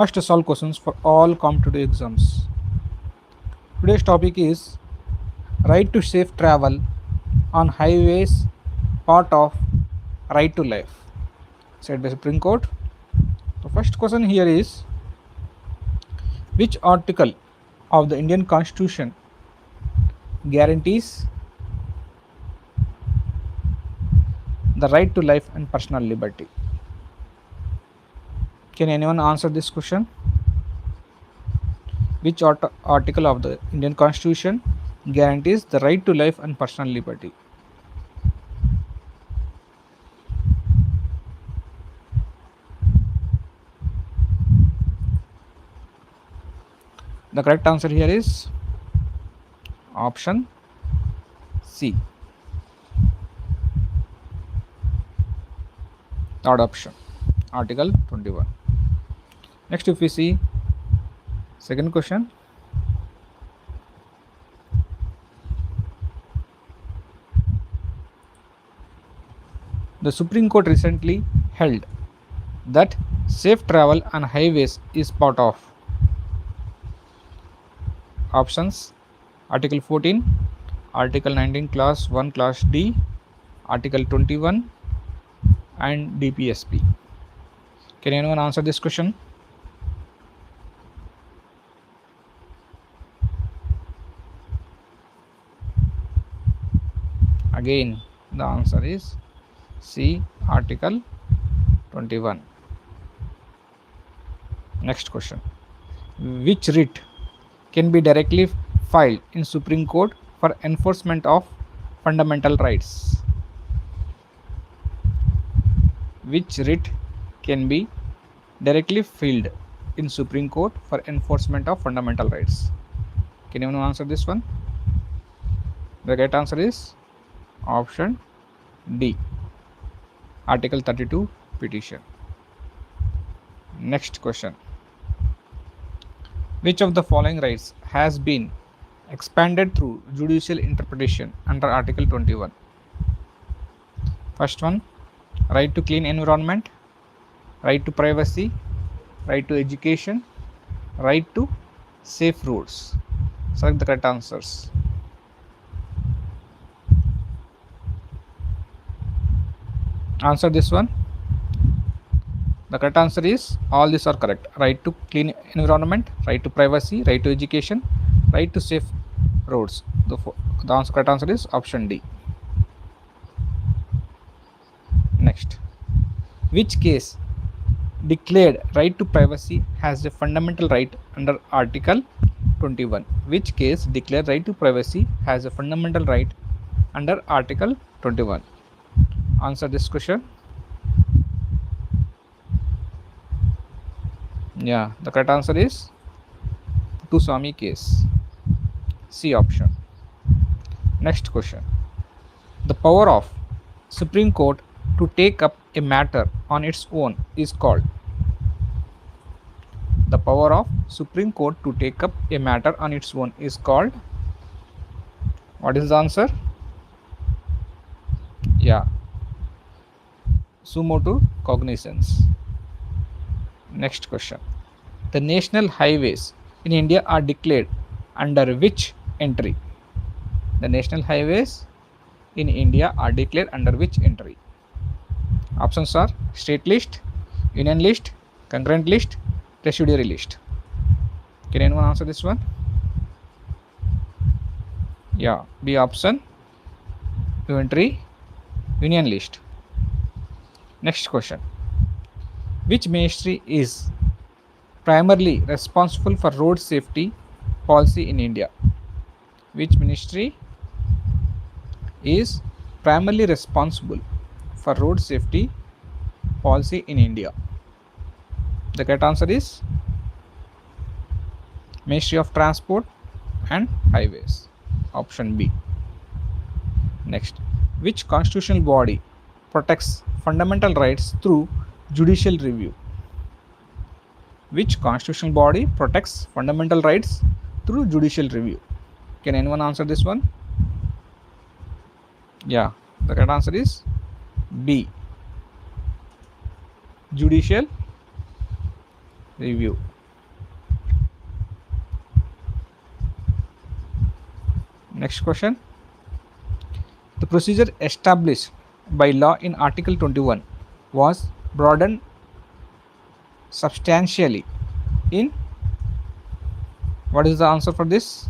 First solve questions for all competitive exams. Today's topic is right to safe travel on highways, part of right to life, said by Supreme Court. The first question here is, which article of the Indian Constitution guarantees the right to life and personal liberty? Can anyone answer this question? Which article of the Indian Constitution guarantees the right to life and personal liberty? The correct answer here is option C. Third option, Article 21. Next, if we see second question, the Supreme Court recently held that safe travel on highways is part of options: Article 14, Article 19 Class 1 Class D, Article 21 and DPSP. Can anyone answer this question? Again, the answer is C, Article 21. Next question, which writ can be directly filed in Supreme Court for enforcement of fundamental rights? Which writ can be directly filed in Supreme Court for enforcement of fundamental rights? Can anyone answer this one? The right answer is option D, Article 32 petition. Next question, which of the following rights has been expanded through judicial interpretation under Article 21? First one, right to clean environment, right to privacy, right to education, right to safe roads. Select the correct answers. Answer this one. The correct answer is all these are correct. Right to clean environment, right to privacy, right to education, right to safe roads. The correct answer is option D. Next, which case declared right to privacy has a fundamental right under Article 21? Which case declared right to privacy has a fundamental right under Article 21? Answer this question. Yeah, the correct answer is Swami case, C option. Next question, the power of Supreme Court to take up a matter on its own is called? The power of Supreme Court to take up a matter on its own is called? What is the answer? Yeah, sumo to cognizance. Next question, the national highways in India are declared under which entry? The national highways in India are declared under which entry? Options are state list, union list, concurrent list, residuary list. Can anyone answer this one? Yeah, B option, union list. Next question, which ministry is primarily responsible for road safety policy in India? Which ministry is primarily responsible for road safety policy in India? The correct answer is Ministry of Transport and Highways, option B. Next, which constitutional body protects fundamental rights through judicial review? Which constitutional body protects fundamental rights through judicial review? Can anyone answer this one? Yeah, the correct answer is B, judicial review. Next question. The procedure established by law in Article 21 was broadened substantially in. What is the answer for this?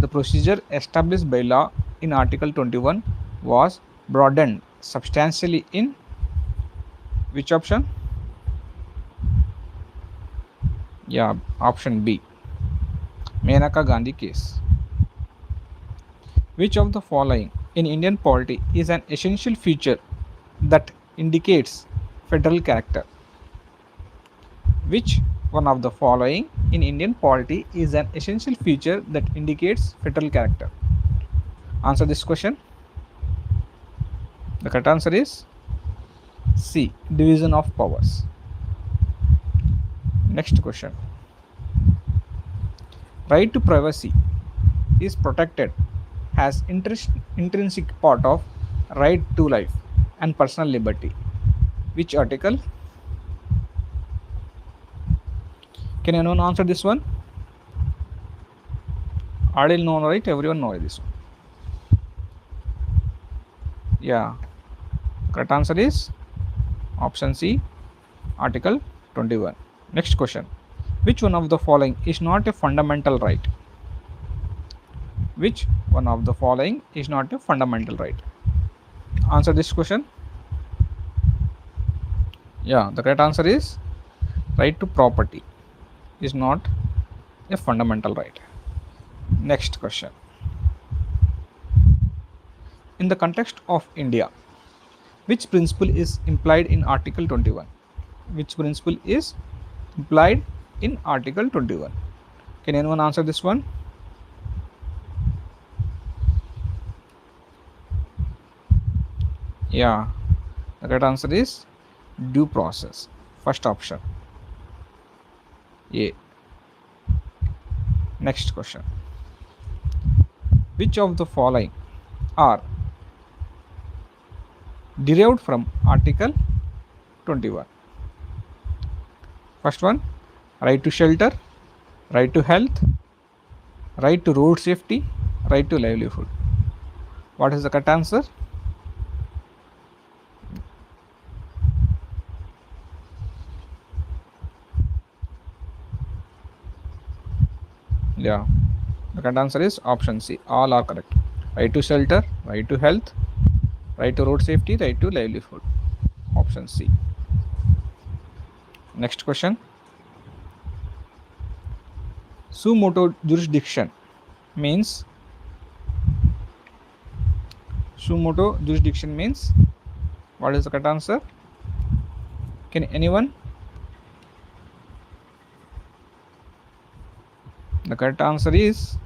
The procedure established by law in Article 21 was broadened substantially in which option? Yeah, option B, Menaka Gandhi case. Which of the following in Indian polity is an essential feature that indicates federal character? Which one of the following in Indian polity is an essential feature that indicates federal character? Answer this question. The correct answer is C, division of powers. Next question. Right to privacy is protected as intrinsic part of right to life and personal liberty. Which article? Can anyone answer this one? I will know, right? Everyone know this one. Yeah. Correct answer is option C, Article 21. Next question. Which one of the following is not a fundamental right? Which one of the following is not a fundamental right? Answer this question. Yeah, the correct answer is right to property is not a fundamental right. Next question. In the context of India, which principle is implied in Article 21? Which principle is implied in Article 21? Can anyone answer this one? Yeah, the correct answer is due process. First option, A. Next question. Which of the following are derived from Article 21? First one, right to shelter, right to health, right to road safety, right to livelihood. What is the correct answer? Yeah, the correct answer is option C. All are correct. Right to shelter, right to health, right to road safety, right to livelihood. Option C. Next question. Suo motu jurisdiction means. Suo motu jurisdiction means. What is the correct answer? Can anyone? The correct answer is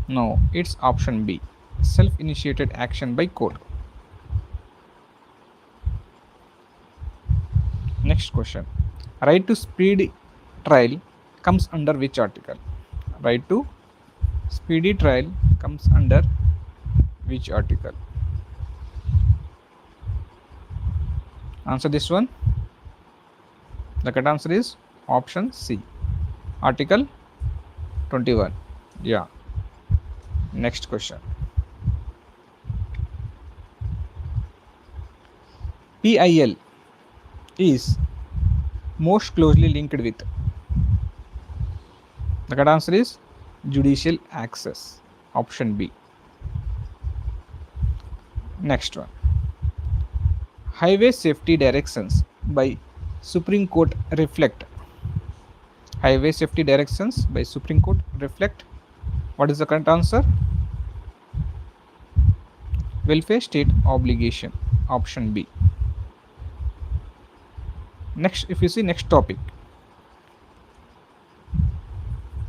no, it's option B, self-initiated action by court. Next question. Right to speedy trial comes under which article? Right to speedy trial comes under which article? Answer this one. The correct answer is option C, Article 21. Yeah. Next question. PIL is most closely linked with. The correct answer is judicial access. Option B. Next one. Highway safety directions by Supreme Court reflect. Highway safety directions by Supreme Court reflect. What is the correct answer? Welfare state obligation. Option B. Next, if you see next topic,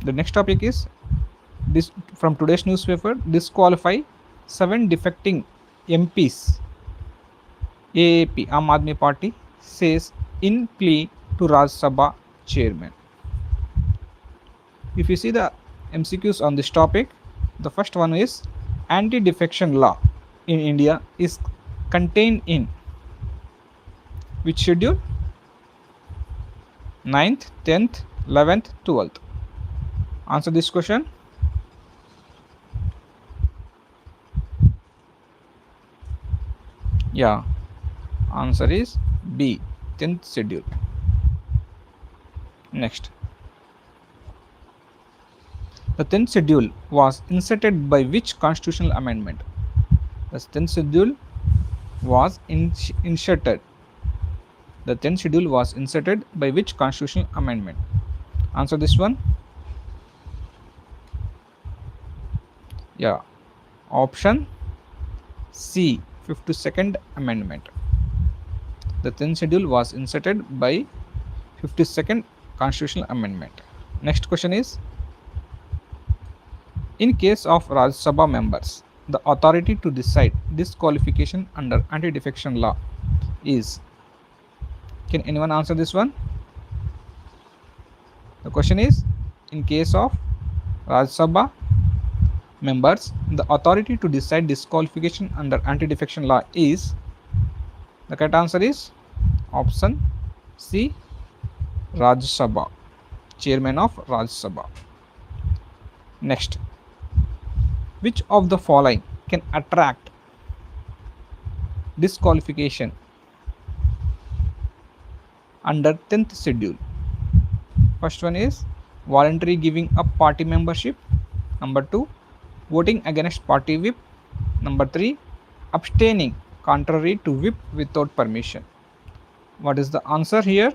the next topic is this from today's newspaper. Disqualify 7 defecting MPs. AAP, Aam Aadmi Party, says in plea to Rajya Sabha chairman. If you see the MCQs on this topic, the first one is anti-defection law in India is contained in which schedule? 9th, 10th, 11th, 12th? Answer this question. Yeah, answer is B, 10th schedule. Next, the 10th schedule was inserted by which constitutional amendment? The 10th schedule was inserted. The 10th schedule was inserted by which constitutional amendment? Answer this one. Yeah, option C, 52nd amendment. The 10th schedule was inserted by 52nd constitutional amendment. Next question is, in case of Rajya Sabha members, the authority to decide disqualification under anti-defection law is? Can anyone answer this one? The question is, in case of Rajya Sabha members, the authority to decide disqualification under anti-defection law is? The correct answer is option C, Rajya Sabha, chairman of Rajya Sabha. Next, which of the following can attract disqualification under 10th schedule? First one is voluntary giving up party membership. Number 2, voting against party whip. Number 3, abstaining contrary to whip without permission. What is the answer here?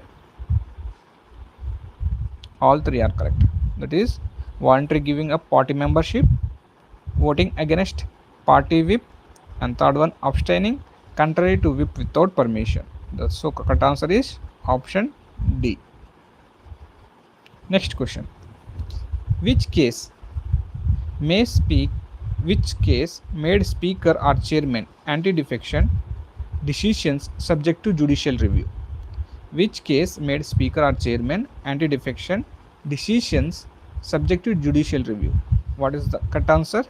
All three are correct. That is voluntary giving up party membership, voting against party whip, and third one, abstaining contrary to whip without permission. The so correct answer is option D. Next question, which case made speaker or chairman anti-defection decisions subject to judicial review? Which case made speaker or chairman anti-defection decisions subject to judicial review? What is the correct answer?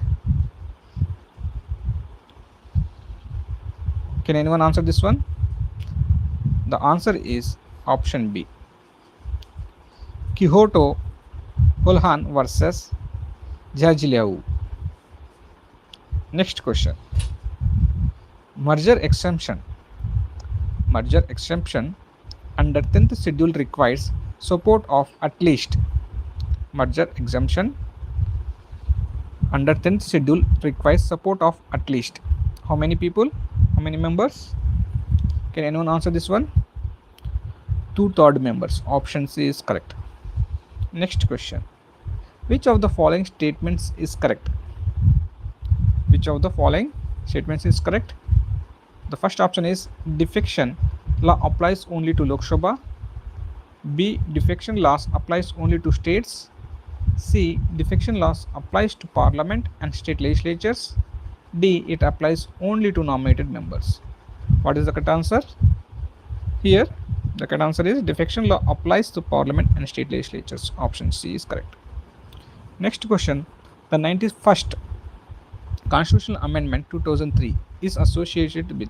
Can anyone answer this one? The answer is option B, Quixote Hulhan versus Jajiliau. Next question, merger exemption under 10th schedule requires support of at least. Merger exemption under 10th schedule requires support of at least how many people, how many members? Can anyone answer this one? 2/3 members. Option C is correct. Next question, which of the following statements is correct? Which of the following statements is correct? The first option is defection law applies only to Lok Sabha. B, defection laws applies only to states. C, defection laws applies to parliament and state legislatures. D, it applies only to nominated members. What is the correct answer? Here the correct answer is defection law applies to parliament and state legislatures. Option C is correct. Next question, the 91st Constitutional Amendment 2003 is associated with.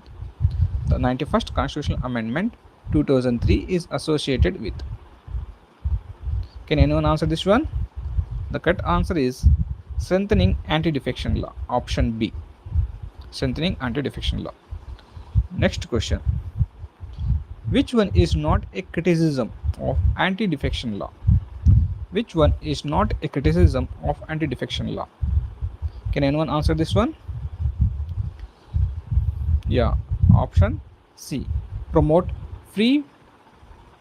The 91st Constitutional Amendment 2003 is associated with. Can anyone answer this one? The correct answer is strengthening anti-defection law. Option B, strengthening anti-defection law. Next question, which one is not a criticism of anti-defection law? Which one is not a criticism of anti-defection law? Can anyone answer this one? Yeah, option C, promote free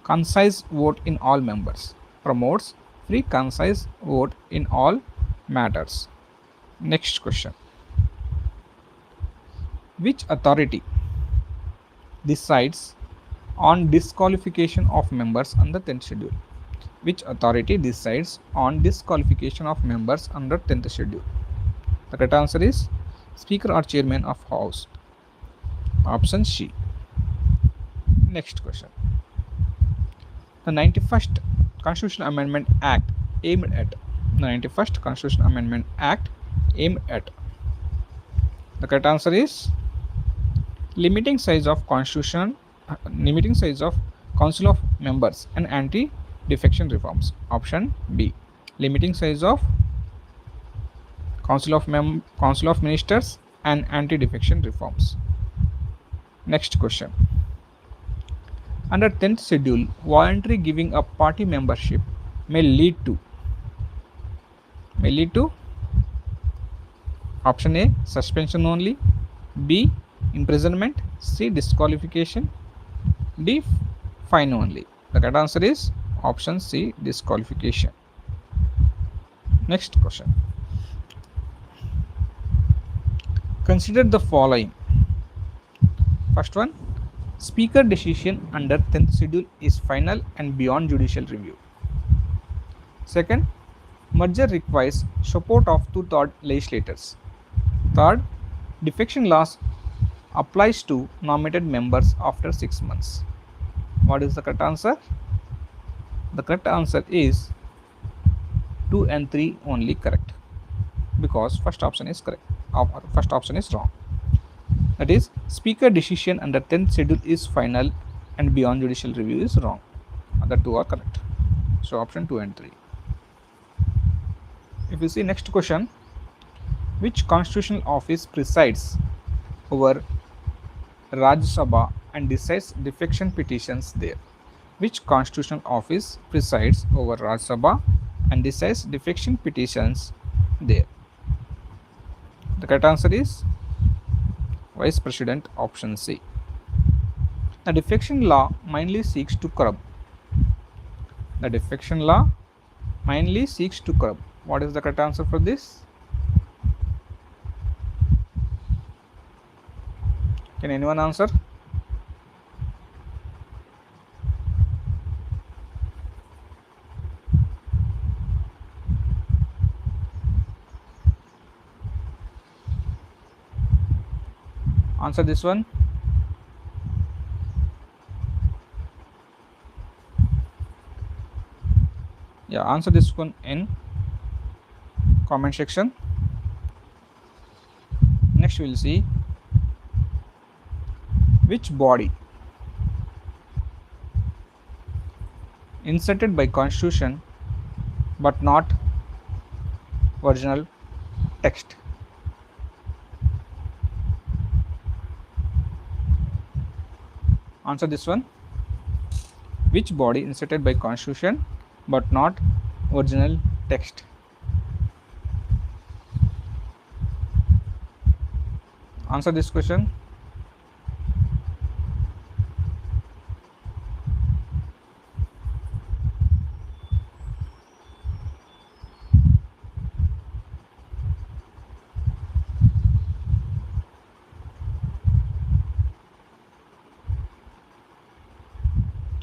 concise vote in all members. Promotes free concise vote in all matters. Next question, which authority decides on disqualification of members under 10th schedule? Which authority decides on disqualification of members under 10th schedule? The correct answer is Speaker or Chairman of House. Option C. Next question, the 91st Constitutional Amendment Act aimed at. The 91st Constitutional Amendment Act aimed at. The correct answer is limiting size of Council of Members and anti defection reforms? Option B, limiting size of Council of Ministers and anti-defection reforms. Next question. Under 10th schedule, voluntary giving up party membership may lead to option A, suspension only, B, imprisonment, C, disqualification, D, fine only. The correct answer is option C, disqualification. Next question. Consider the following. First one, Speaker decision under 10th schedule is final and beyond judicial review. Second, merger requires support of 2/3 legislators. Third, defection laws applies to nominated members after 6 months. What is the correct answer? The correct answer is 2 and 3 only correct, because first option is correct. First option is wrong. That is, Speaker decision under 10th schedule is final and beyond judicial review is wrong. Other two are correct. So option 2 and 3. If you see next question, which constitutional office presides over Rajya Sabha and decides defection petitions there? Which constitutional office presides over Rajya Sabha and decides defection petitions there? The correct answer is Vice President, option C. The defection law mainly seeks to curb. What is the correct answer for this? Can anyone answer? Answer this one. Yeah, answer this one in comment section. Next we will see which body inserted by constitution but not original text. Answer this one. Which body inserted by constitution but not original text? Answer this question.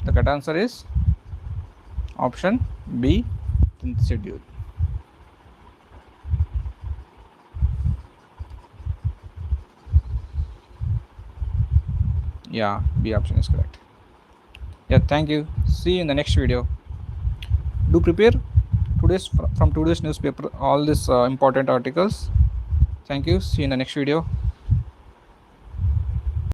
The correct answer is option B, 10th schedule. Yeah, B option is correct. Yeah, thank you. See you in the next video. Do prepare from today's newspaper all these important articles. Thank you. See you in the next video.